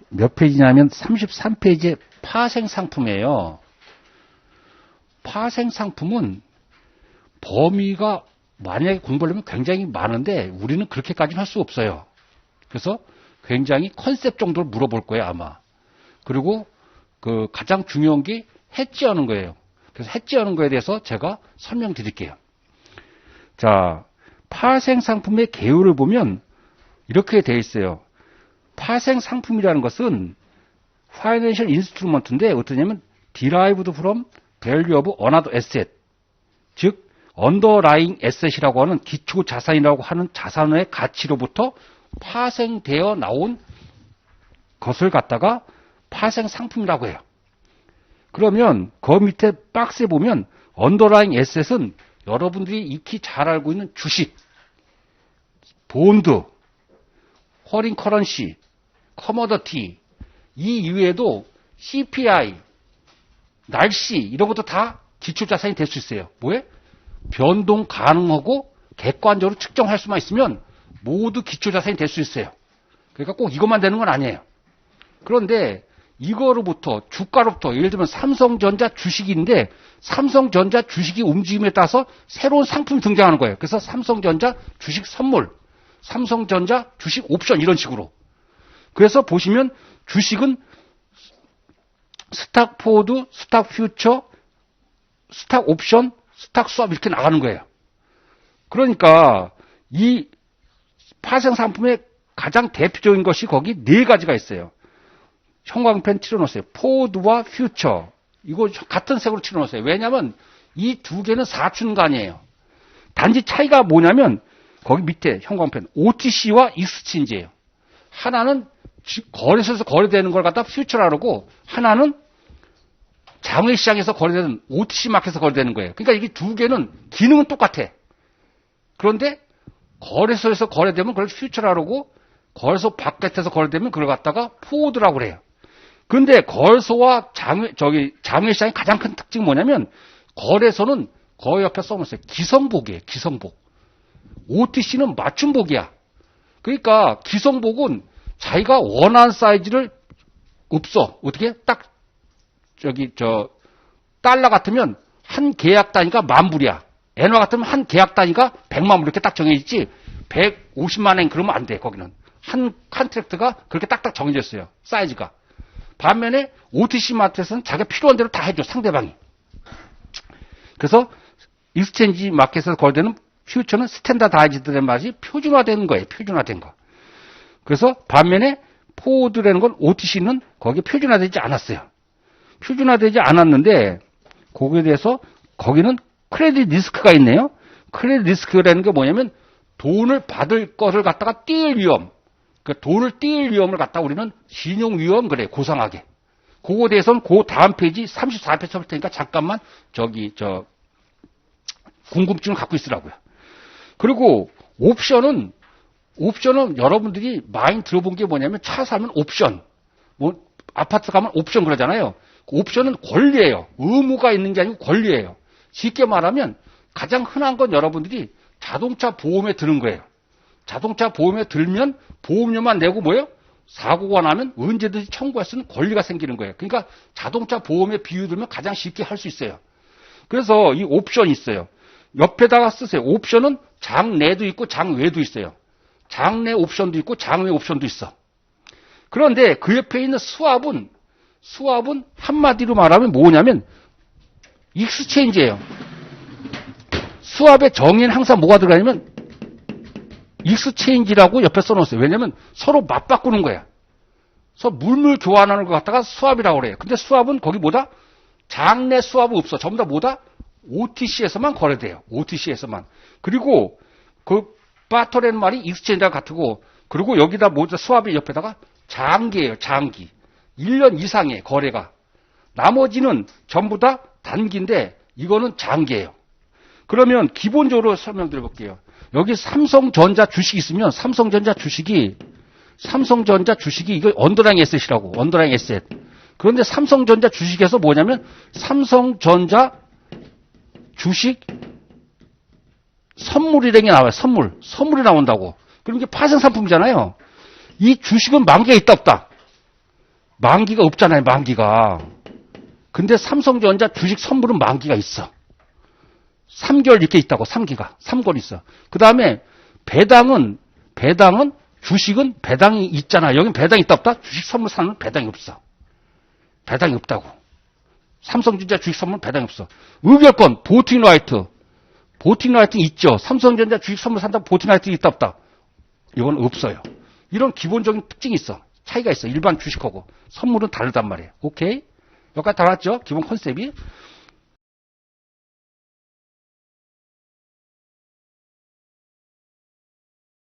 몇 페이지냐면 33페이지의 파생 상품이에요. 파생 상품은 범위가 만약에 공부하려면 굉장히 많은데 우리는 그렇게까지는 할 수 없어요. 그래서 굉장히 컨셉 정도를 물어볼 거예요, 아마. 그리고 그 가장 중요한 게 해지하는 거예요. 그래서 해지하는 거에 대해서 제가 설명드릴게요. 자, 파생 상품의 개요를 보면 이렇게 되어 있어요. 파생 상품이라는 것은 파이낸셜 인스트루먼트인데 어떠냐면 derived from value of another asset, 즉 underlying asset이라고 하는 기초 자산이라고 하는 자산의 가치로부터 파생되어 나온 것을 갖다가 파생 상품이라고 해요. 그러면 그 밑에 박스에 보면 underlying asset은 여러분들이 익히 잘 알고 있는 주식, 본드, foreign currency, 커머더티, 이 이외에도 CPI, 날씨 이런 것도 다 기초자산이 될 수 있어요. 뭐에? 변동 가능하고 객관적으로 측정할 수만 있으면 모두 기초자산이 될 수 있어요. 그러니까 꼭 이것만 되는 건 아니에요. 그런데 이거로부터 주가로부터 예를 들면 삼성전자 주식인데 삼성전자 주식이 움직임에 따라서 새로운 상품이 등장하는 거예요. 그래서 삼성전자 주식 선물, 삼성전자 주식 옵션 이런 식으로. 그래서 보시면 주식은 스탁 포워드, 스탁 퓨처, 스탁 옵션, 스탁 수합 이렇게 나가는 거예요. 그러니까 이 파생 상품의 가장 대표적인 것이 거기 네 가지가 있어요. 형광펜 칠해놓았어요. 포워드와 퓨처. 이거 같은 색으로 칠해놓았어요. 왜냐하면 이 두 개는 사춘간이에요. 단지 차이가 뭐냐면 거기 밑에 형광펜 OTC와 익스체인지예요. 하나는 거래소에서 거래되는 걸 갖다 퓨처라고 그러고 하나는 장외시장에서 거래되는 OTC 마켓에서 거래되는 거예요. 그러니까 이게 두 개는 기능은 똑같아. 그런데 거래소에서 거래되면 그걸 퓨처라고 그러고 거래소 바깥에서 거래되면 그걸 갖다가 포워드라고 그래요. 그런데 거래소와 장외시장의 가장 큰 특징이 뭐냐면 거래소는 거의 옆에 써놓으세요. 기성복이에요. 기성복. OTC는 맞춤복이야. 그러니까 기성복은 자기가 원하는 사이즈를 없어. 어떻게? 딱 달러 같으면 한 계약 단위가 10,000불이야. 엔화 같으면 한 계약 단위가 100만 불 이렇게 딱 정해있지 150만 엔 그러면 안 돼. 거기는 한 컨트랙트가 그렇게 딱딱 정해져 있어요. 사이즈가. 반면에 OTC 마켓에서는 자기가 필요한 대로 다 해줘. 상대방이. 그래서 익스체인지 마켓에서 거래되는 퓨처는 스탠다다이즈된 맛이 표준화된 거예요. 표준화된 거. 그래서 반면에 포워드라는 건 OTC는 거기에 표준화되지 않았어요. 표준화되지 않았는데 거기에 대해서 거기는 크레딧 리스크가 있네요. 크레딧 리스크라는 게 뭐냐면 돈을 받을 것을 갖다가 띄일 위험. 그 돈을 띄일 위험을 갖다가 우리는 신용 위험 그래 고상하게. 그거에 대해서는 그 다음 페이지 34페이지 볼 테니까 잠깐만 궁금증을 갖고 있으라고요. 그리고 옵션은 여러분들이 많이 들어본 게 뭐냐면 차 사면 옵션, 뭐 아파트 가면 옵션 그러잖아요. 옵션은 권리예요. 의무가 있는 게 아니고 권리예요. 쉽게 말하면 가장 흔한 건 여러분들이 자동차 보험에 드는 거예요. 자동차 보험에 들면 보험료만 내고 뭐예요? 사고가 나면 언제든지 청구할 수 있는 권리가 생기는 거예요. 그러니까 자동차 보험에 비유 들면 가장 쉽게 할 수 있어요. 그래서 이 옵션이 있어요. 옆에다가 쓰세요. 옵션은 장내도 있고 장외도 있어요. 장내 옵션도 있고 장외 옵션도 있어. 그런데 그 옆에 있는 수압은 한마디로 말하면 뭐냐면 익스체인지예요. 수압의 정의는 항상 뭐가 들어가냐면 익스체인지라고 옆에 써놓았어요. 왜냐면 서로 맞바꾸는 거야. 서로 물물 교환하는 것 갖다가 수압이라고 그래요. 근데 수압은 거기 뭐다? 장내 수압은 없어. 전부 다 뭐다? OTC에서만 거래돼요. OTC에서만. 그리고 그 바터라는 말이 익스체인지랑 같고 그리고 여기다 뭐다? 수압의 옆에다가 장기예요. 장기. 1년 이상의 거래가. 나머지는 전부 다 단기인데 이거는 장기예요. 그러면 기본적으로 설명드려 볼게요. 여기 삼성전자 주식이 있으면 삼성전자 주식이 이거 언더라잉 에셋이라고. 언더라잉 에셋. 그런데 삼성전자 주식에서 뭐냐면 삼성전자 주식 선물이라는 게 나와요. 선물이 나온다고. 그럼 이게 파생 상품이잖아요. 이 주식은 만기가 있다 없다. 만기가 없잖아요, 만기가. 근데 삼성전자 주식 선물은 만기가 있어. 3개월 이렇게 있다고, 3개월 있어. 그 다음에 배당은 주식은 배당이 있잖아. 여긴 배당이 있다 없다? 주식 선물 사는 배당이 없어. 배당이 없다고. 삼성전자 주식 선물 배당이 없어. 의결권, 보팅 라이트 있죠. 삼성전자 주식 선물 산다 보팅 라이트 있다 없다? 이건 없어요. 이런 기본적인 특징이 있어. 차이가 있어. 일반 주식하고. 선물은 다르단 말이에요. 오케이? 여기까지 다 알았죠? 기본 컨셉이.